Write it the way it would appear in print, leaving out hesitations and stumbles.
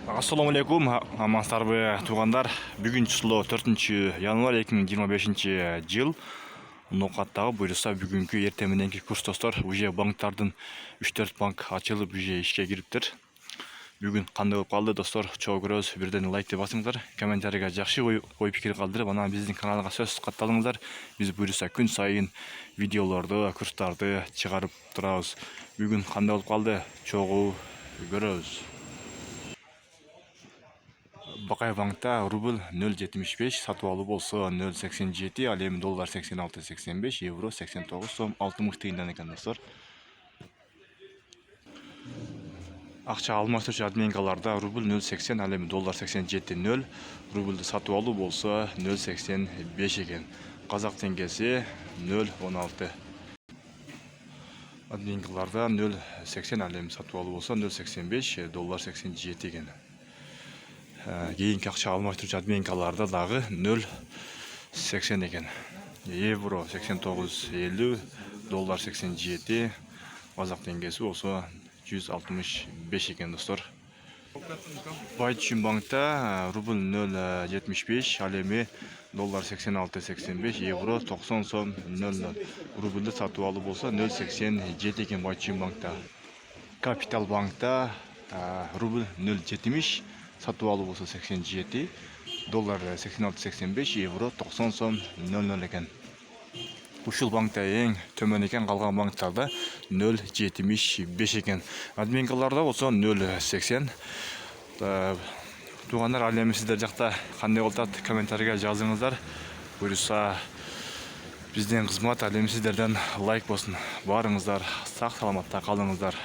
Assalamu алейкум, амансыздарбы туугандар. Бүгүн число 4-январь 2025 жыл. Нокаттагы буюрса бүгүнкү эртең мененки курс достор уже банктардын 3-4 банк ачылып уже ишке кириптир. Бүгүн кандай болуп калды достор? Чогуу көрөбүз. Бирден лайкты басыңыздар, комментарийга жакшы ой пикир калдырып, анан биздин каналга сөз катталыңыздар. Биз буюрса күн сайын видеолорду, курстарды чыгарып турабыз. Бүгүн кандай болуп калды? Чогуу көрөбүз. Бакай банкта рубль 0,75, сатып алуу болсо 0,87, ал эми доллар 86,85, евро 89 сом 60 тыйындан экен достор. Акча алмаштырчу обменкаларда рубль 0,80, ал эми доллар 87,0, рубльду сатып алуу болсо 0,85 экен. Казак теңгеси 0,16. Обменкаларда 0,80, ал эми сатып алуу болсо 0,85, доллар 87 экен. Кийинки акча алмаштырчу обменкаларда дагы 0,80 экен. Евро 89,50, доллар 87, казак теңгеси болсо 165 экен достор. Байчүн банкта рубль 0,75, ал эми доллар 86,85, евро 90 сом 00. Рубльду сатып алуу болсо 0,87 экен Байчүн банкта. Капитал банкта рубль 0,70, сатып алуу болсо 87, доллар 86,85, евро 90 сом 00 экен. Ушул банкта эң төмөн экен, калган банктарда 0,75 экен. Обменкаларда болсо 0,80. Туугандар, ал эми сиздер жакта кандай болуп атат? Комментарийга жазыңыздар. Буюрса биздин кызмат ал эми сиздерден лайк болсун. Баарыңыздар сак саламатта калыңыздар.